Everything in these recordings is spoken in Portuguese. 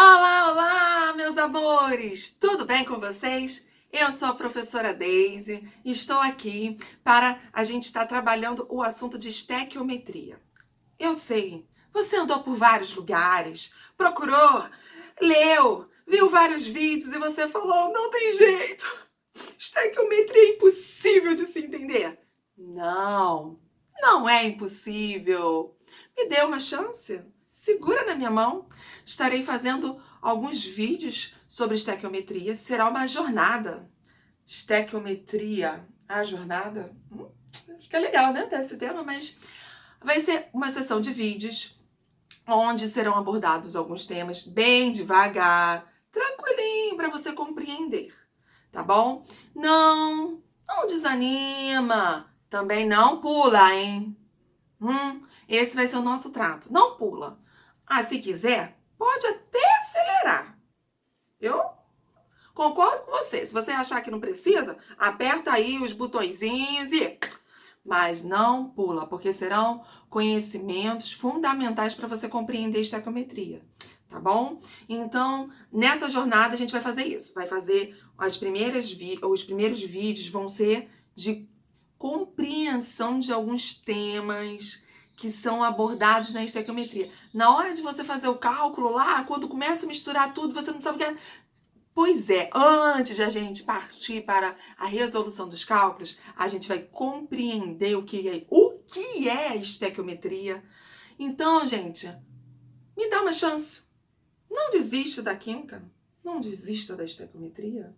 Olá, olá, meus amores! Tudo bem com vocês? Eu sou a professora Daisy e estou aqui para a gente estar trabalhando o assunto de estequiometria. Eu sei, você andou por vários lugares, procurou, leu, viu vários vídeos e você falou: não tem jeito, estequiometria é impossível de se entender. Não, não é impossível. Me dê uma chance. Segura na minha mão. Estarei fazendo alguns vídeos sobre estequiometria. Será uma jornada. Estequiometria, a jornada? Fica legal, né? Ter esse tema, mas vai ser uma sessão de vídeos onde serão abordados alguns temas bem devagar, tranquilinho para você compreender, tá bom? Não desanima. Também não pula, hein? Esse vai ser o nosso trato. Não pula. Ah, se quiser, pode até acelerar. Eu concordo com você. Se você achar que não precisa, aperta aí os botõezinhos e... Mas não pula, porque serão conhecimentos fundamentais para você compreender estequiometria, tá bom? Então, nessa jornada a gente vai fazer isso. Vai fazer os primeiros vídeos vão ser de compreensão de alguns temas que são abordados na estequiometria. Na hora de você fazer o cálculo lá, quando começa a misturar tudo, você não sabe o que é. Pois é, antes de a gente partir para a resolução dos cálculos, a gente vai compreender o que é estequiometria. Então, gente, me dá uma chance. Não desista da química, não desista da estequiometria.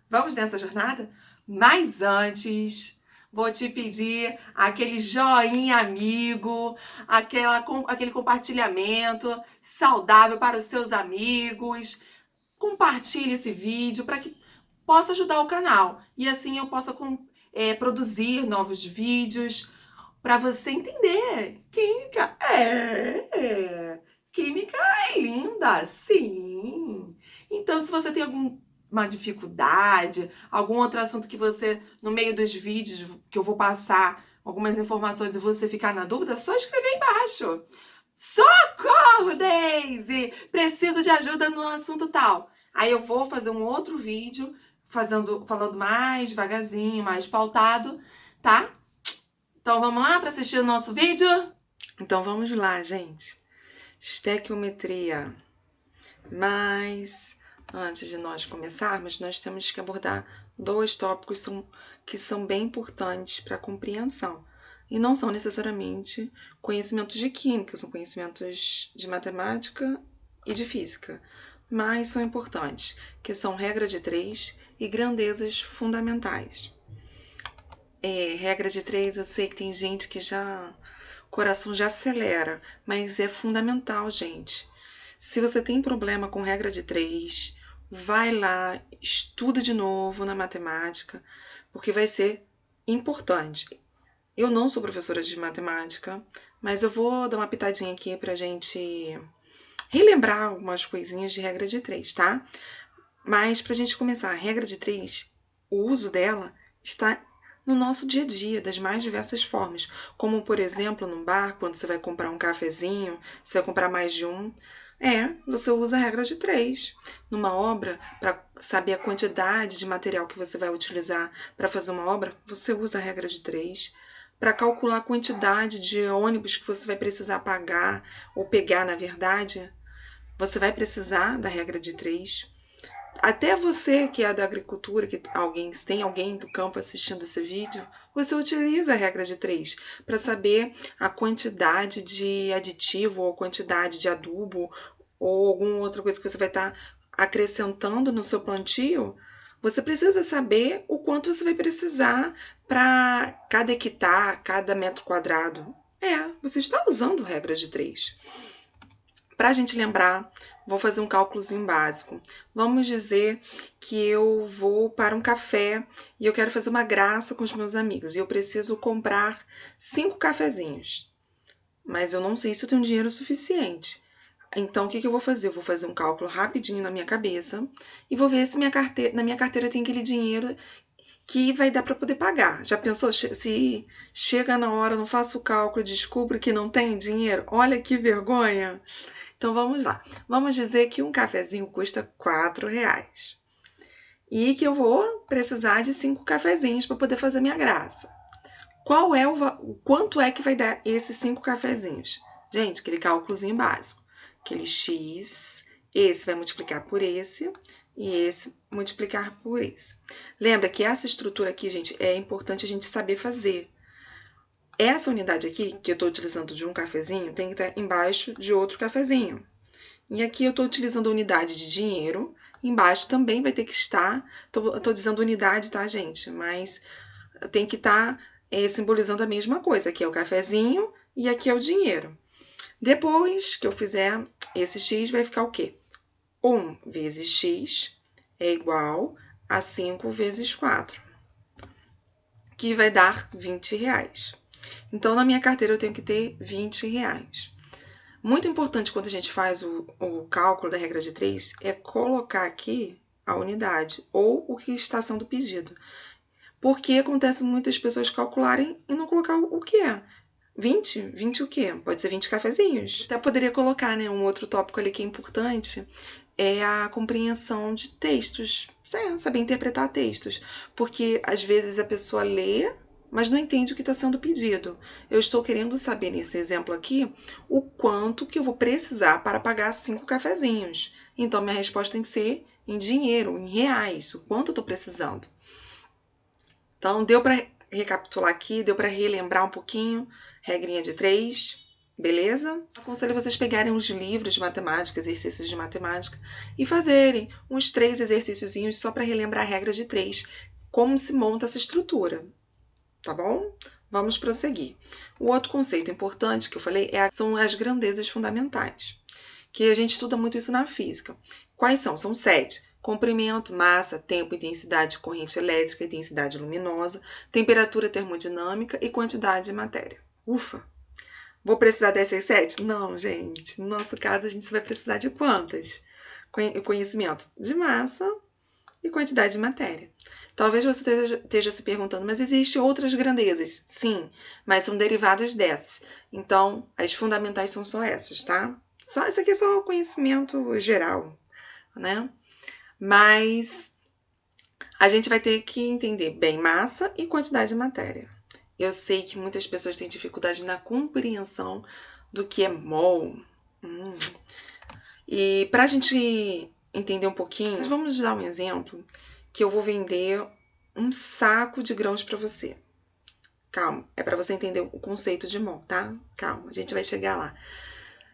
Vamos nessa jornada? Mas antes, vou te pedir aquele joinha amigo, aquele compartilhamento saudável para os seus amigos. Compartilhe esse vídeo para que possa ajudar o canal. E assim eu possa produzir novos vídeos para você entender. Química é linda, sim. Então, se você tem alguma dificuldade, algum outro assunto que você, no meio dos vídeos que eu vou passar algumas informações e você ficar na dúvida, só escrever embaixo. Socorro, Daisy! Preciso de ajuda no assunto tal. Aí eu vou fazer um outro vídeo falando mais devagarzinho, mais pautado, tá? Então vamos lá para assistir o nosso vídeo? Então vamos lá, gente. Estequiometria. Mas antes de nós começarmos, nós temos que abordar dois tópicos que são bem importantes para a compreensão. E não são necessariamente conhecimentos de química, são conhecimentos de matemática e de física. Mas são importantes, que são regra de três e grandezas fundamentais. Regra de três, eu sei que tem gente que o coração já acelera, mas é fundamental, gente. Se você tem problema com regra de três, vai lá, estuda de novo na matemática, porque vai ser importante. Eu não sou professora de matemática, mas eu vou dar uma pitadinha aqui pra gente relembrar algumas coisinhas de regra de três, tá? Mas pra gente começar, a regra de três, o uso dela está no nosso dia a dia, das mais diversas formas. Como, por exemplo, num bar, quando você vai comprar um cafezinho, você vai comprar mais de um. Você usa a regra de três. Numa obra, para saber a quantidade de material que você vai utilizar para fazer uma obra, você usa a regra de três. Para calcular a quantidade de ônibus que você vai precisar pagar, ou pegar, na verdade, você vai precisar da regra de três. Até você que é da agricultura, se tem alguém do campo assistindo esse vídeo, você utiliza a regra de três para saber a quantidade de aditivo ou quantidade de adubo ou alguma outra coisa que você vai estar acrescentando no seu plantio. Você precisa saber o quanto você vai precisar para cada hectare, cada metro quadrado. Você está usando regra de três. Para a gente lembrar, vou fazer um cálculozinho básico. Vamos dizer que eu vou para um café e eu quero fazer uma graça com os meus amigos e eu preciso comprar 5 cafezinhos. Mas eu não sei se eu tenho dinheiro suficiente. Então, o que eu vou fazer? Eu vou fazer um cálculo rapidinho na minha cabeça e vou ver se na minha carteira tem aquele dinheiro que vai dar para poder pagar. Já pensou se chega na hora, não faço o cálculo, descubro que não tem dinheiro? Olha que vergonha! Então vamos lá. Vamos dizer que um cafezinho custa R$ 4 e que eu vou precisar de 5 cafezinhos para poder fazer minha graça. Quanto é que vai dar esses 5 cafezinhos? Gente, aquele cálculozinho básico. Aquele X, esse vai multiplicar por esse e esse multiplicar por esse. Lembra que essa estrutura aqui, gente, é importante a gente saber fazer. Essa unidade aqui, que eu estou utilizando de um cafezinho, tem que estar embaixo de outro cafezinho. E aqui eu estou utilizando a unidade de dinheiro, embaixo também vai ter que estar, estou dizendo unidade, tá, gente? Mas tem que estar simbolizando a mesma coisa. Aqui é o cafezinho e aqui é o dinheiro. Depois que eu fizer esse x, vai ficar o quê? 1 vezes x é igual a 5 vezes 4, que vai dar R$ 20. Então, na minha carteira, eu tenho que ter R$ 20. Muito importante quando a gente faz o cálculo da regra de 3 é colocar aqui a unidade ou o que está sendo pedido. Porque acontece muitas pessoas calcularem e não colocar o que é. 20? 20 o quê? Pode ser 20 cafezinhos. Até poderia colocar, né, um outro tópico ali que é importante, é a compreensão de textos. Saber interpretar textos. Porque às vezes a pessoa lê, mas não entende o que está sendo pedido. Eu estou querendo saber, nesse exemplo aqui, o quanto que eu vou precisar para pagar 5 cafezinhos. Então, minha resposta tem que ser em dinheiro, em reais, o quanto eu estou precisando. Então, deu para recapitular aqui, deu para relembrar um pouquinho, regrinha de 3, beleza? Aconselho vocês pegarem uns livros de matemática, exercícios de matemática, e fazerem uns 3 exercíciozinhos só para relembrar a regra de 3, como se monta essa estrutura. Tá bom? Vamos prosseguir. O outro conceito importante que eu falei são as grandezas fundamentais, que a gente estuda muito isso na física. Quais são? São 7. Comprimento, massa, tempo, intensidade, corrente elétrica, intensidade luminosa, temperatura termodinâmica e quantidade de matéria. Ufa! Vou precisar dessas 7? Não, gente. No nosso caso, a gente vai precisar de quantas? Conhecimento de massa e quantidade de matéria. Talvez você esteja se perguntando, mas existem outras grandezas? Sim, mas são derivadas dessas. Então, as fundamentais são só essas, tá? Isso aqui é só o conhecimento geral, né? Mas a gente vai ter que entender bem massa e quantidade de matéria. Eu sei que muitas pessoas têm dificuldade na compreensão do que é mol. E para a gente entender um pouquinho, vamos dar um exemplo que eu vou vender um saco de grãos para você. Calma, é para você entender o conceito de mol, tá? Calma, a gente vai chegar lá.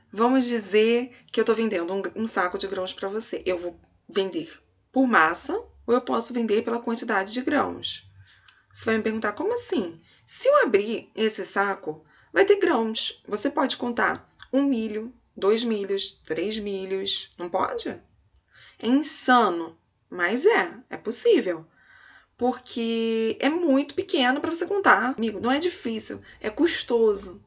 Vamos dizer que eu estou vendendo um saco de grãos para você. Eu vou vender por massa ou eu posso vender pela quantidade de grãos. Você vai me perguntar, como assim? Se eu abrir esse saco, vai ter grãos. Você pode contar 1 milho, 2 milhos, 3 milhos. Não pode? É insano, mas é possível. Porque é muito pequeno para você contar. Amigo, não é difícil, é custoso.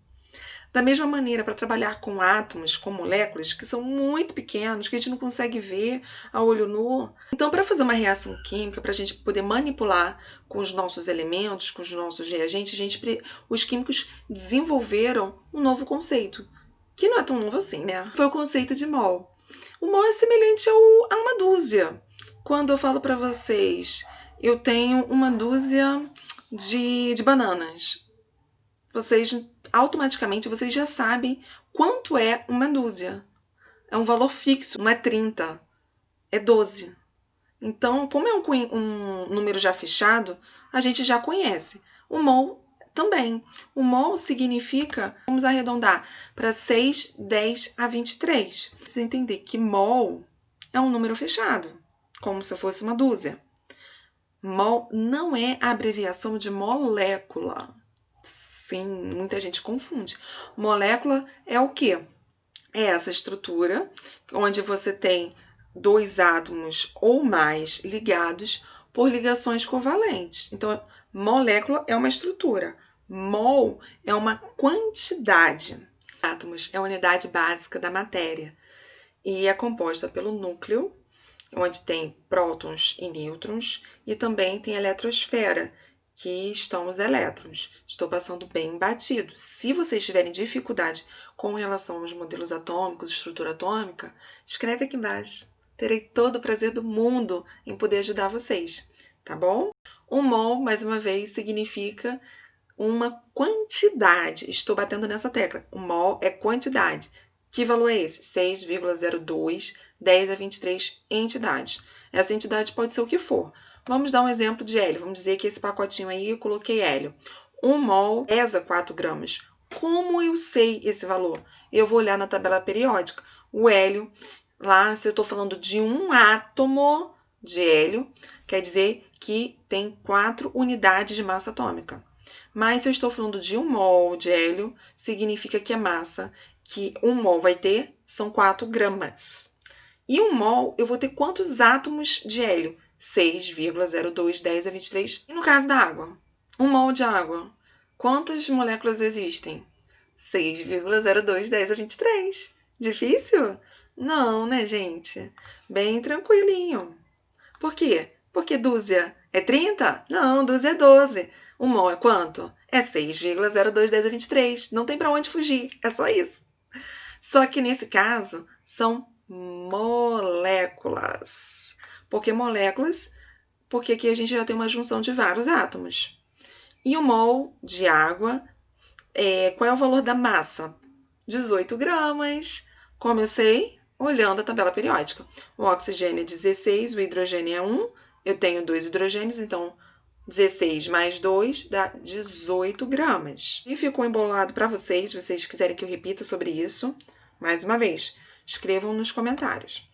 Da mesma maneira, para trabalhar com átomos, com moléculas que são muito pequenos, que a gente não consegue ver a olho nu. Então, para fazer uma reação química, para a gente poder manipular com os nossos elementos, com os nossos reagentes, os químicos desenvolveram um novo conceito, que não é tão novo assim, né? Foi o conceito de mol. O mol é semelhante a uma dúzia. Quando eu falo para vocês, eu tenho uma dúzia de bananas. Automaticamente vocês já sabem quanto é uma dúzia. É um valor fixo, não é 30, é 12. Então, como é um número já fechado, a gente já conhece. O mol também. O mol significa, vamos arredondar, para 6, 10 a 23. Você entender que mol é um número fechado, como se fosse uma dúzia. Mol não é a abreviação de molécula. Sim, muita gente confunde. Molécula é o quê? É essa estrutura onde você tem 2 átomos ou mais ligados por ligações covalentes. Então, molécula é uma estrutura. Mol é uma quantidade. Átomos é a unidade básica da matéria e é composta pelo núcleo, onde tem prótons e nêutrons, e também tem a eletrosfera, que estão os elétrons. Estou passando bem batido. Se vocês tiverem dificuldade com relação aos modelos atômicos, estrutura atômica, escreve aqui embaixo. Terei todo o prazer do mundo em poder ajudar vocês, tá bom? Um mol, mais uma vez, significa uma quantidade. Estou batendo nessa tecla. O mol é quantidade. Que valor é esse? 6,02, 10 a 23 entidades. Essa entidade pode ser o que for. Vamos dar um exemplo de hélio. Vamos dizer que esse pacotinho aí eu coloquei hélio. 1 mol pesa 4 gramas. Como eu sei esse valor? Eu vou olhar na tabela periódica. O hélio, lá, se eu estou falando de um átomo de hélio, quer dizer que tem 4 unidades de massa atômica. Mas se eu estou falando de 1 mol de hélio, significa que a massa que 1 mol vai ter são 4 gramas. E 1 mol, eu vou ter quantos átomos de hélio? 6,02, 10 a 23. E no caso da água? 1 mol de água. Quantas moléculas existem? 6,02, 10 a 23. Difícil? Não, né, gente? Bem tranquilinho. Por quê? Porque dúzia é 30? Não, dúzia é 12. 1 mol é quanto? É 6,02, 10 a 23. Não tem para onde fugir, é só isso. Só que nesse caso são moléculas. Por que moléculas? Porque aqui a gente já tem uma junção de vários átomos. E o mol de água, qual é o valor da massa? 18 gramas. Como eu sei? Olhando a tabela periódica. O oxigênio é 16, o hidrogênio é 1. Eu tenho 2 hidrogênios, então 16 mais 2 dá 18 gramas. E ficou embolado para vocês, se vocês quiserem que eu repita sobre isso. Mais uma vez, escrevam nos comentários.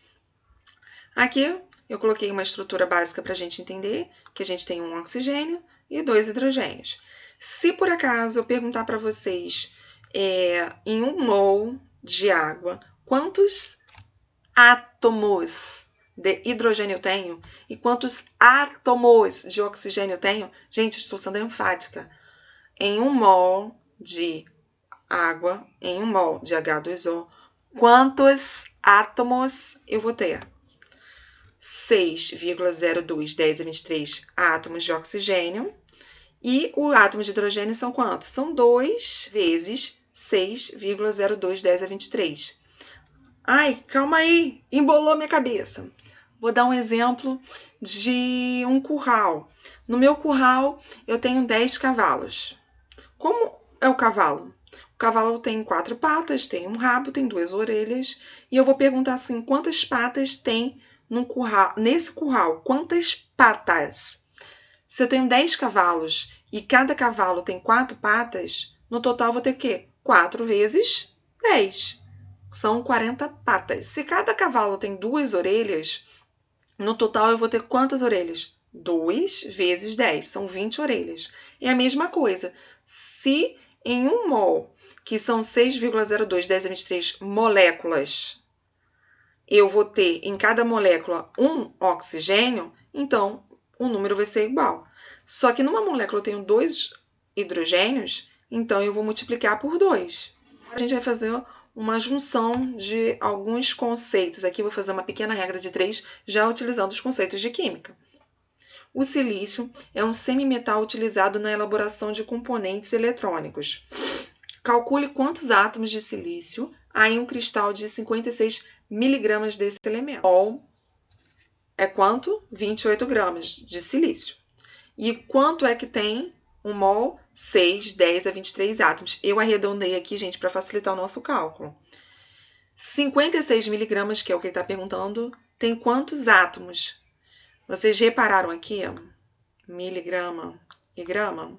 Aqui eu coloquei uma estrutura básica para a gente entender que a gente tem um oxigênio e 2 hidrogênios. Se por acaso eu perguntar para vocês, em 1 mol de água, quantos átomos de hidrogênio eu tenho e quantos átomos de oxigênio eu tenho? Gente, estou sendo enfática. Em 1 mol de água, em 1 mol de H2O, quantos átomos eu vou ter? 6,02, 10 a 23 átomos de oxigênio. E o átomo de hidrogênio são quantos? São 2 vezes 6,02, 10 a 23. Ai, calma aí, embolou minha cabeça. Vou dar um exemplo de um curral. No meu curral, eu tenho 10 cavalos. Como é o cavalo? O cavalo tem 4 patas, tem um rabo, tem 2 orelhas. E eu vou perguntar assim, quantas patas tem no curral, nesse curral? Quantas patas? Se eu tenho 10 cavalos e cada cavalo tem 4 patas, no total eu vou ter o quê? 4 vezes 10. São 40 patas. Se cada cavalo tem 2 orelhas, no total eu vou ter quantas orelhas? 2 vezes 10, são 20 orelhas. É a mesma coisa. Se em 1 mol, que são 6,02, 10 a 23 moléculas, eu vou ter em cada molécula um oxigênio, então o número vai ser igual. Só que numa molécula eu tenho 2 hidrogênios, então eu vou multiplicar por 2. A gente vai fazer uma junção de alguns conceitos. Aqui eu vou fazer uma pequena regra de 3, já utilizando os conceitos de química. O silício é um semimetal utilizado na elaboração de componentes eletrônicos. Calcule quantos átomos de silício há em um cristal de 56 miligramas desse elemento. Mol é quanto? 28 gramas de silício. E quanto é que tem um mol? 6, 10 a 23 átomos. Eu arredondei aqui, gente, para facilitar o nosso cálculo. 56 miligramas, que é o que ele está perguntando, tem quantos átomos? Vocês repararam aqui? Miligrama e grama?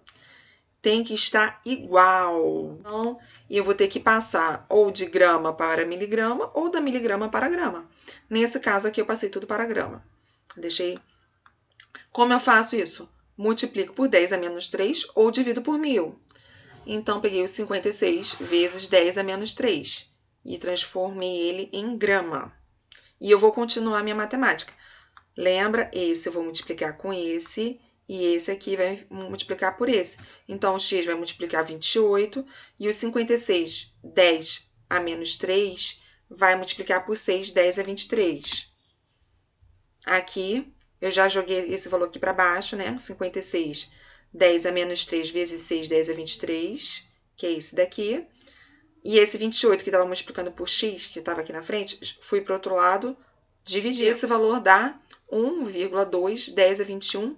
Tem que estar igual. Então, eu vou ter que passar ou de grama para miligrama ou da miligrama para grama. Nesse caso aqui, eu passei tudo para grama. Deixei. Como eu faço isso? Multiplico por 10 a menos 3 ou divido por 1000. Então, peguei os 56 vezes 10 a menos 3 e transformei ele em grama. E eu vou continuar minha matemática. Lembra? Esse eu vou multiplicar com esse e esse aqui vai multiplicar por esse. Então, o x vai multiplicar 28 e o 56, 10 a menos 3, vai multiplicar por 6, 10 a 23. Aqui, eu já joguei esse valor aqui para baixo, né? 56, 10 a menos 3 vezes 6, 10 a 23, que é esse daqui. E esse 28 que estava multiplicando por x, que estava aqui na frente, fui para o outro lado, dividir. Esse valor dá 1,2, 10 a 21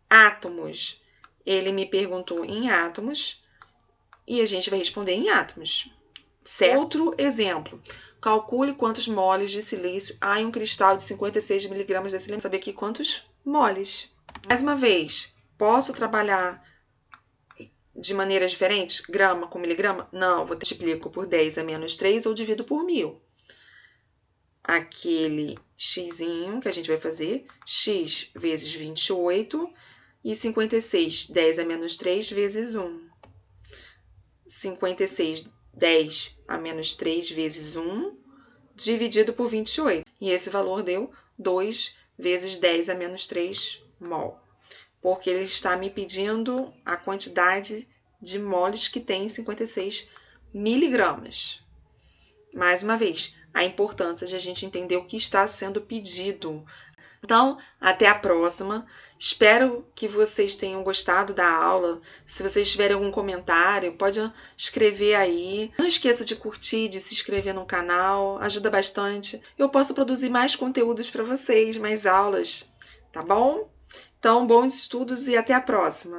átomos. Ele me perguntou em átomos e a gente vai responder em átomos. Certo? Outro exemplo. Calcule quantos moles de silício há em um cristal de 56 mg de silício. Saber aqui quantos moles. Mais uma vez, posso trabalhar de maneiras diferentes? Grama com miligrama? Não, vou multiplico por 10 a menos 3 ou divido por 1000. Aquele xzinho que a gente vai fazer, x vezes 28 e 56, 10 a menos 3 vezes 1. 56, 10 a menos 3 vezes 1, dividido por 28. E esse valor deu 2 vezes 10 a menos 3 mol. Porque ele está me pedindo a quantidade de moles que tem em 56 miligramas. Mais uma vez, a importância de a gente entender o que está sendo pedido. Então, até a próxima. Espero que vocês tenham gostado da aula. Se vocês tiverem algum comentário, pode escrever aí. Não esqueça de curtir, de se inscrever no canal. Ajuda bastante. Eu posso produzir mais conteúdos para vocês, mais aulas. Tá bom? Então, bons estudos e até a próxima.